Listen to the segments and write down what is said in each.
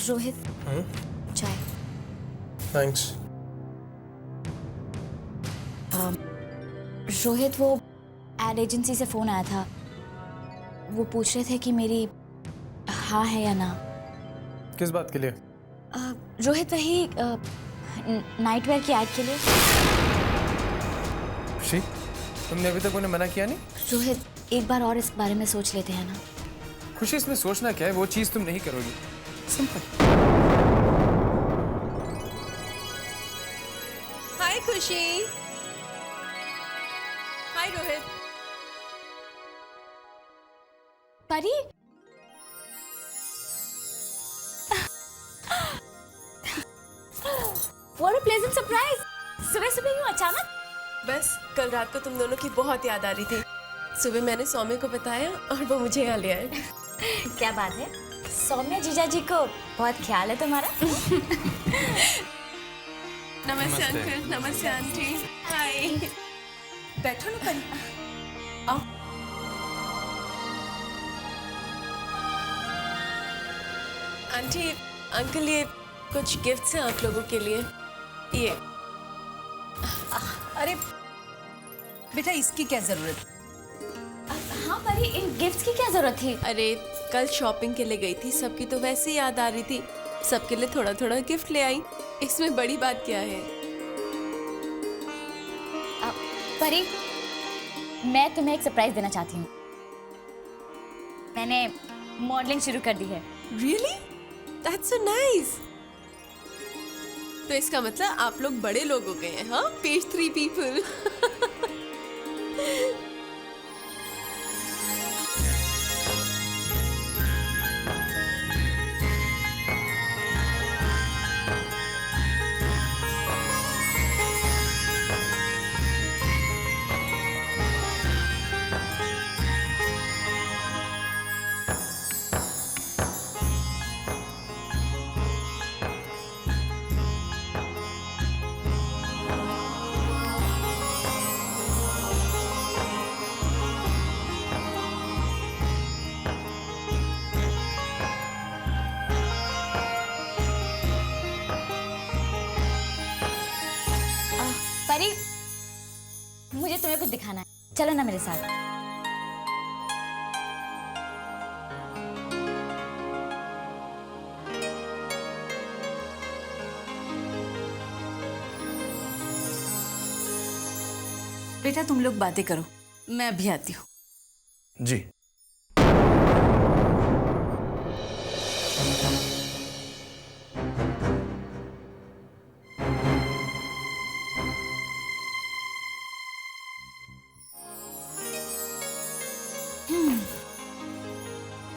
रोहित, चाय। थैंक्स। रोहित, वो ad agency से फ़ोन आया था। वो पूछ रहे थे कि मेरी हाँ है या ना। किस बात के लिए? रोहित, वही नाइट वेयर की ऐड के लिए। खुशी, तुमने अभी तक उन्हें मना किया नहीं? रोहित, एक बार और इस बारे में सोच लेते हैं ना। खुशी, इसमें सोचना क्या है? वो चीज़ तुम नहीं करोगी। सिंपल। हाय खुशी। हाय रोहित। परी, What a pleasant surprise! सुबह सुबह यूं अचानक? बस कल रात को तुम दोनों की बहुत याद आ रही थी। सुबह मैंने सौम्य को बताया और वो मुझे यहाँ ले आए। क्या बात है, सौम्य जीजा जी को बहुत ख्याल है तुम्हारा। नमस्ते अंकल। नमस्ते आंटी। हाय। बैठो ना परी। आओ। आंटी, अंकल, ये कुछ गिफ्ट्स हैं आप लोगों के लिए। ये। अरे बेटा, इसकी क्या जरूरत? हाँ परी, इन गिफ्ट्स की क्या जरूरत थी? अरे कल शॉपिंग के लिए गई थी, सबकी तो वैसे ही याद आ रही थी, सबके लिए थोड़ा थोड़ा गिफ्ट ले आई। इसमें बड़ी बात क्या है? परी, मैं तुम्हें एक सरप्राइज देना चाहती हूँ। मैंने मॉडलिंग शुरू कर दी है। Really? That's so nice. तो इसका मतलब आप लोग बड़े लोग हो गए हैं, हाँ? Page 3 people. परी, मुझे तुम्हें कुछ दिखाना है, चलो ना मेरे साथ। बेटा तुम लोग बातें करो, मैं अभी आती हूँ। जी।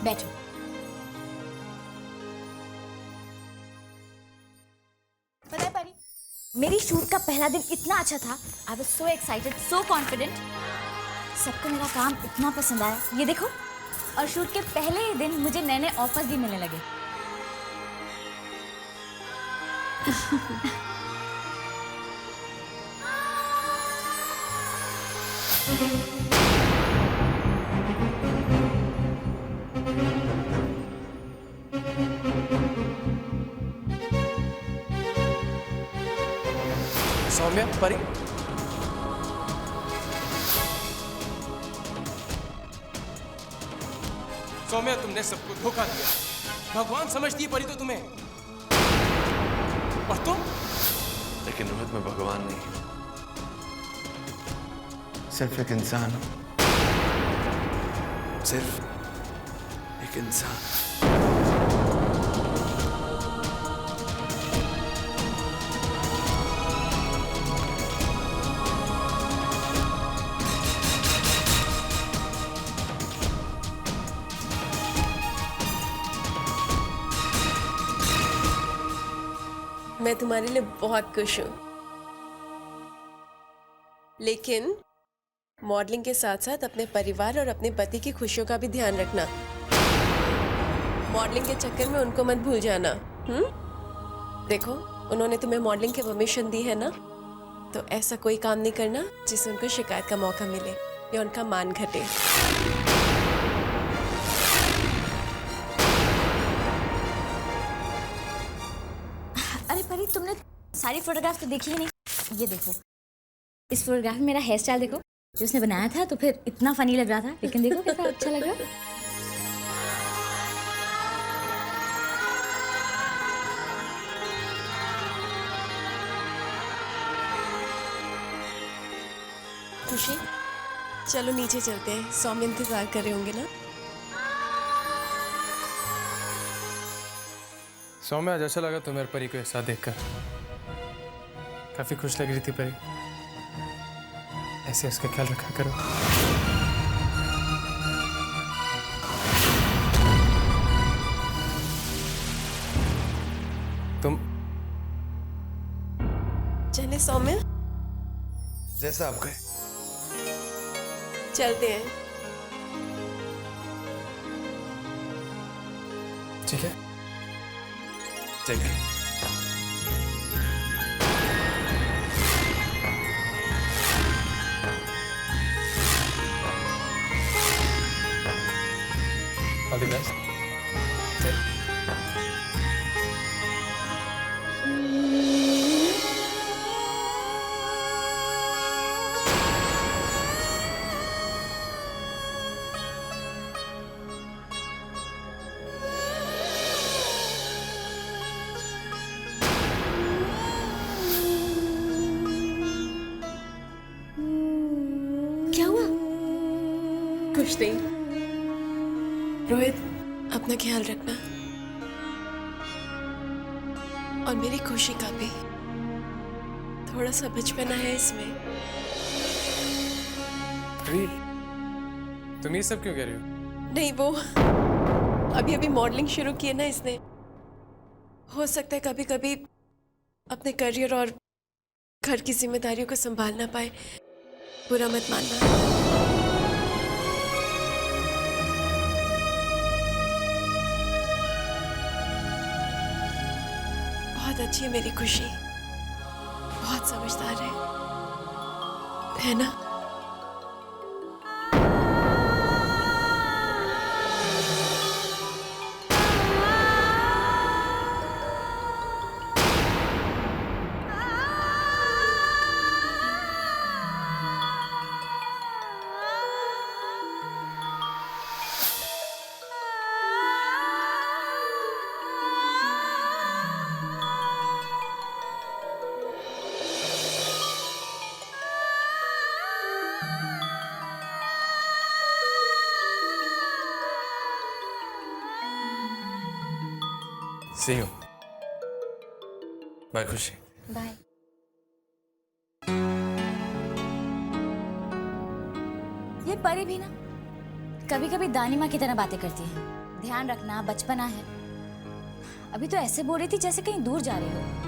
बैठो। पता है परी, मेरी शूट का पहला दिन इतना अच्छा था। I was so excited, so confident. सबको मेरा काम इतना पसंद आया, ये देखो। और शूट के पहले ही दिन मुझे नए नए ऑफर्स भी मिलने लगे। सौम्या, परी, सौम्या, तुमने सबको धोखा दिया। भगवान समझती है परी तो तुम्हें। और तुम? लेकिन रोहित, मैं भगवान नहीं, सिर्फ एक इंसान हूं। सिर्फ एक इंसान। मैं तुम्हारे लिए बहुत खुश हूँ, लेकिन मॉडलिंग के साथ साथ अपने परिवार और अपने पति की खुशियों का भी ध्यान रखना। मॉडलिंग के चक्कर में उनको मत भूल जाना। देखो, उन्होंने तुम्हें मॉडलिंग की परमिशन दी है ना, तो ऐसा कोई काम नहीं करना जिससे उनको शिकायत का मौका मिले या उनका मान घटे। अरे परी, तुमने सारी फोटोग्राफ तो देखी ही नहीं। ये देखो, इस फोटोग्राफ में मेरा हेयर स्टाइल देखो, जो उसने बनाया था तो फिर इतना फनी लग रहा था, लेकिन देखो कितना अच्छा लग रहा है। खुशी, चलो नीचे चलते हैं, सौम्य इंतजार कर रहे होंगे ना। सौम्य, आज अच्छा लगा तुम्हें और परी को एक साथ देखकर। काफी खुश लग रही थी परी। ऐसे उसका ख्याल रखा करो। तुम चले सौम्य, जैसा आप कहे। चलते हैं। ठीक है। ठीक है। All the best. क्या हुआ? कुछ नहीं। रोहित, अपना ख्याल रखना, और मेरी खुशी का भी। थोड़ा सा बचपना है इसमें। परी, तुम ये सब क्यों कह रही हो? नहीं, वो अभी अभी मॉडलिंग शुरू की है ना इसने। हो सकता है कभी कभी अपने करियर और घर की जिम्मेदारियों को संभाल ना पाए। बुरा मत मानना। बहुत अच्छी है मेरी खुशी, बहुत समझदार है ना? See you. बाय खुशी। बाय। ये परी भी ना कभी कभी दानी माँ की तरह बातें करती है। ध्यान रखना, बचपना है। अभी तो ऐसे बोल रही थी जैसे कहीं दूर जा रही हो।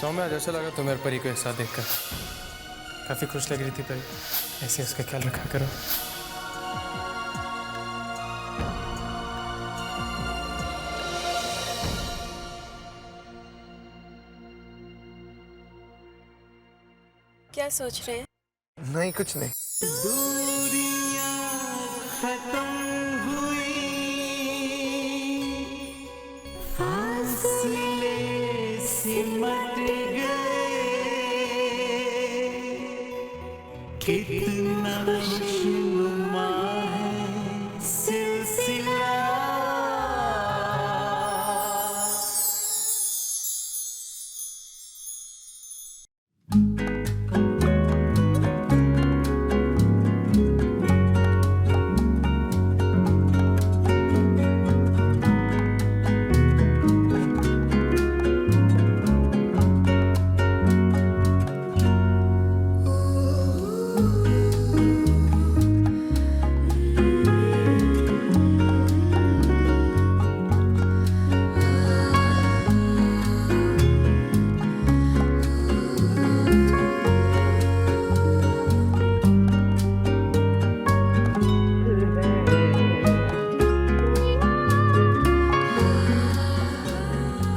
सौम्य आज ऐसा लगा तुम्हें परी को एक साथ देखकर। काफी खुश लग रही थी परी। ऐसे उसका ख्याल रखा करो। क्या सोच रहे हैं? नहीं, कुछ नहीं। कितना खुशनुमा है सिलसिला।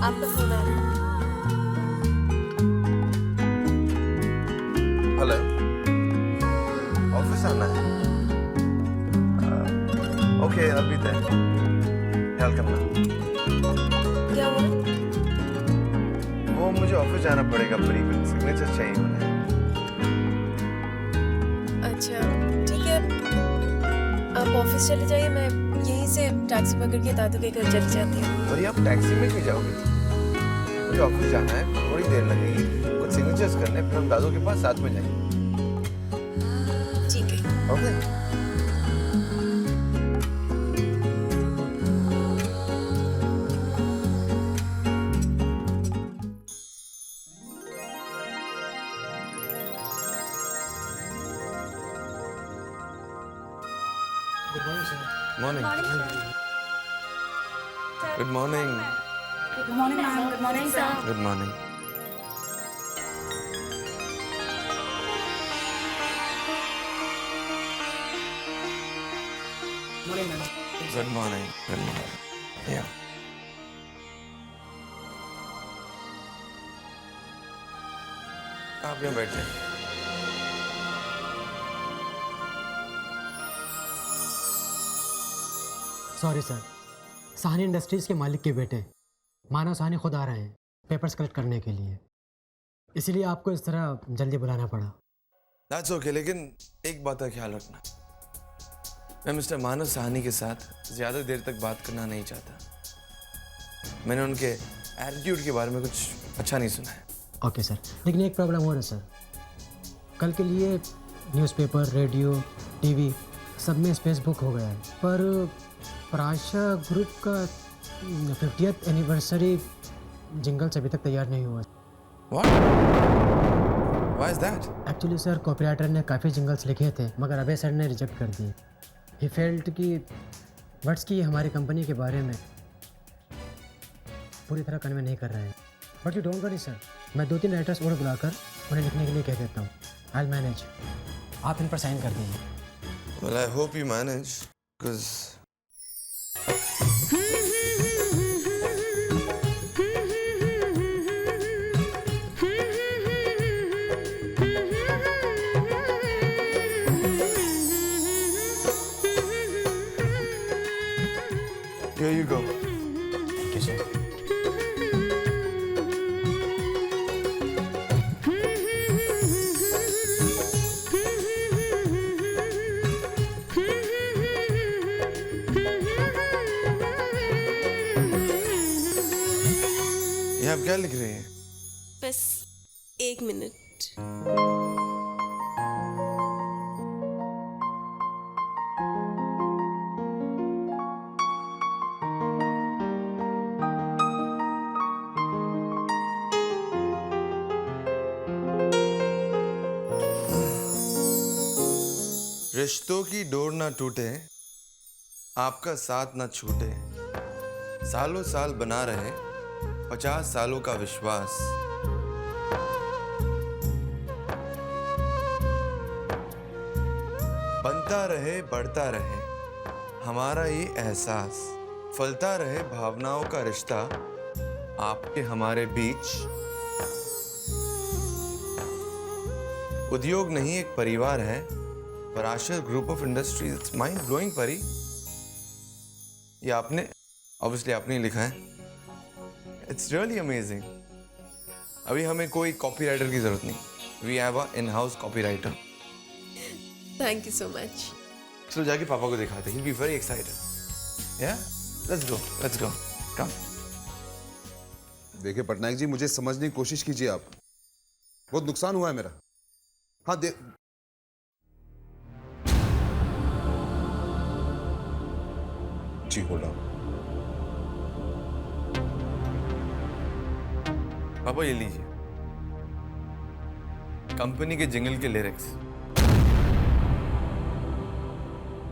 आपका फोन आ रहा है। हेलो, ऑफिस आना है? ओके, अभी तक ख्याल करना। क्या हुआ? वो मुझे ऑफिस जाना पड़ेगा, परी को सिग्नेचर चाहिए उन्हें। अच्छा ठीक है, आप ऑफिस चले जाइए, मैं यहीं से टैक्सी पकड़ के दादू के घर चली जाती हूँ। और ये आप टैक्सी में क्यों जाओगे? मुझे ऑफिस जाना है, थोड़ी देर लगेगी, कुछ सिग्नेचर्स करने, फिर हम दादू के पास साथ में जाएंगे। ठीक है। Okay. Morning. Good morning. Good morning ma'am. Good morning sir. Good morning. Good morning. Good morning. या आप यहाँ बैठ जाइए। सॉरी सर, साहनी इंडस्ट्रीज़ के मालिक के बेटे मानव साहनी खुद आ रहे हैं पेपर्स कलेक्ट करने के लिए, इसीलिए आपको इस तरह जल्दी बुलाना पड़ा। दैट्स ओके, लेकिन एक बात का ख्याल रखना, मैं मिस्टर मानव साहनी के साथ ज़्यादा देर तक बात करना नहीं चाहता। मैंने उनके एटीट्यूड के बारे में कुछ अच्छा नहीं सुना है। ओके सर, लेकिन एक प्रॉब्लम हो रहा है सर, कल के लिए न्यूज़पेपर, रेडियो, टीवी सब में स्पेस बुक हो गया है, पर प्राशा ग्रुप का 50th एनिवर्सरी जिंगल्स अभी तक तैयार नहीं हुआ। What? Why is that? Actually sir, copywriter ने काफ़ी जिंगल्स लिखे थे, मगर अभय सर ने रिजेक्ट कर दिए। ही फेल्ट कि वर्ड्स की हमारी कंपनी के बारे में पूरी तरह कन्वे नहीं कर रहे हैं। But you don't worry sir, मैं 2-3 राइटर्स और बुलाकर उन्हें लिखने के लिए कह देता हूँ। आई विल मैनेज, आप इन पर साइन कर दीजिए। Well, I hope you manage, because here you go. Thank you, sir. ये आप क्या लिख रहे हैं? बस 1 मिनट। रिश्तों की डोर ना टूटे, आपका साथ ना छूटे, सालों साल बना रहे 50 सालों का विश्वास, बनता रहे बढ़ता रहे हमारा ये एहसास, फलता रहे भावनाओं का रिश्ता आपके हमारे बीच। उद्योग नहीं एक परिवार है, Parashar group of industries. It's mind blowing Pari. ये आपने ऑब्वियसली आपने ही लिखा है। It's really amazing. अभी हमें कोई कॉपीराइटर की जरूरत नहीं। We have a in house copywriter. Thank you so much. चलो जाके पापा को दिखाते हैं। He'll be very excited. Yeah? Let's go. Let's go. Come. देखिए पटनायक जी, मुझे समझने की कोशिश कीजिए आप। बहुत नुकसान हुआ है मेरा। हाँ जी होल्ड ऑन। पापा ये लीजिए कंपनी के जिंगल के लिरिक्स।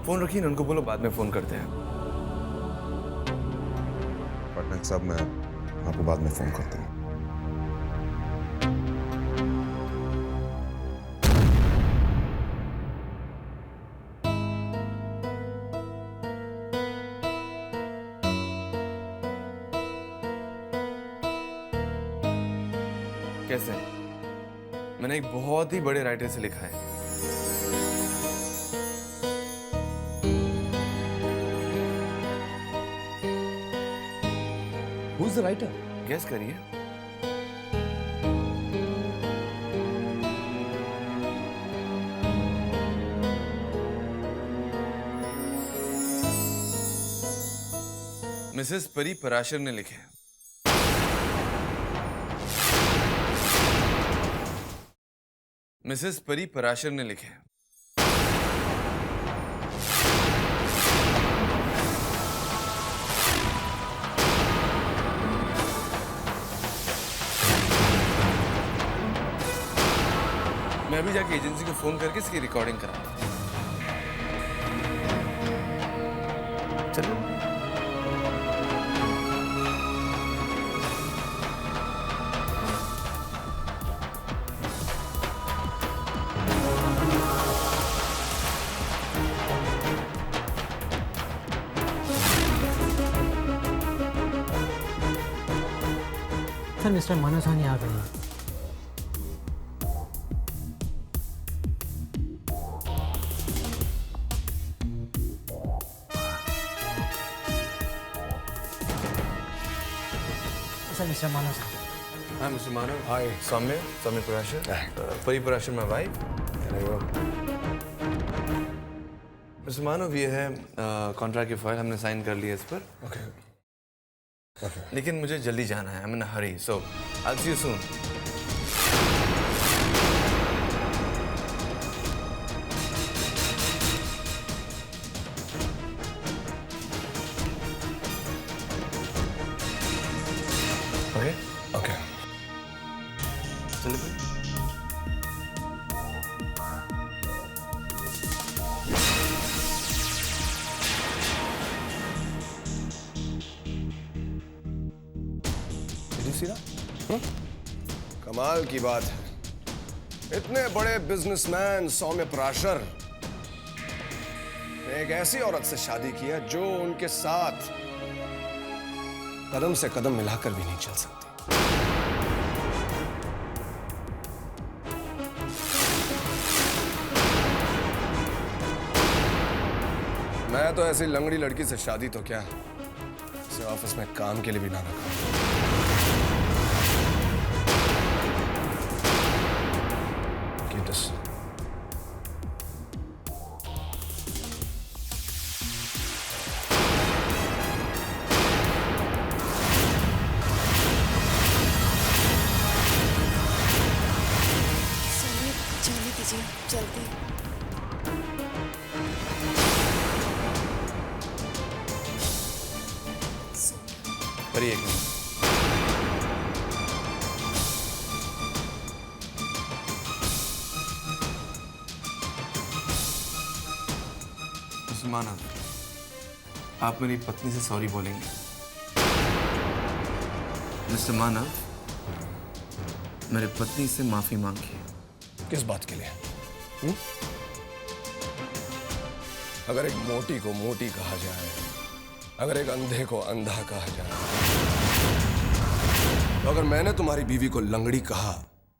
फोन रखिए ना, उनको बोलो बाद में फोन करते हैं। पटनायक साहब, मैं आपको बाद में फोन करता हूँ। कैसे? मैंने एक बहुत ही बड़े राइटर से लिखा है। Who's the writer? गेस करिए। मिसेस परी पराशर ने लिखे। मिसेस परी पराशर ने लिखे। मैं अभी जाके एजेंसी को फोन करके इसकी रिकॉर्डिंग करा। चलो। सर मिस्टर मानव साहनी आ गए हैं। सर मिस्टर मानव साहब। हाँ मिस्टर मानव। हाय। सौम्य पराशर। परी पराशर माय वाइफ। मिस्टर मानव, ये है कॉन्ट्रैक्ट की फाइल, हमने साइन कर लिया इस पर। Okay. लेकिन मुझे जल्दी जाना है। I am in a Hari, so I will see you soon. Okay Okay. चलो फिर। Did you see that? कमाल की बात है। इतने बड़े बिजनेसमैन सौम्य पराशर ने एक ऐसी औरत से शादी की है जो उनके साथ कदम से कदम मिलाकर भी नहीं चल सकती। मैं तो ऐसी लंगड़ी लड़की से शादी तो क्या, इसे ऑफिस में काम के लिए भी ना रखा। Keep this. चलिए जाने दीजिए, जल्दी। परी एक मिनट। मिस्टर मानव, आप मेरी पत्नी से सॉरी बोलेंगे। मिस्टर मानव, मेरी पत्नी से माफी मांगिए। किस बात के लिए? अगर एक मोटी को मोटी कहा जाए, अगर एक अंधे को अंधा कहा जाए, तो अगर मैंने तुम्हारी बीवी को लंगड़ी कहा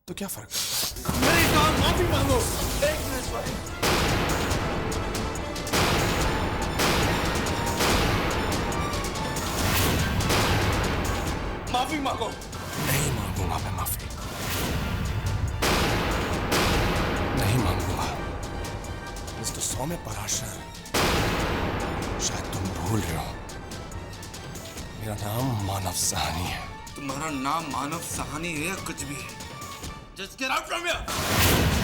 तो क्या फर्क है? मेरी जान, माफी मांगो। एक मिनट भाई। माफी मांगो। नहीं मांगूंगा मैं माफी, नहीं मांगूंगा। मिस्टर सौम्य पराशर, शायद तुम भूल रहे हो, मेरा नाम मानव साहनी है। तुम्हारा नाम मानव साहनी है या कुछ भी है? Just get out from here!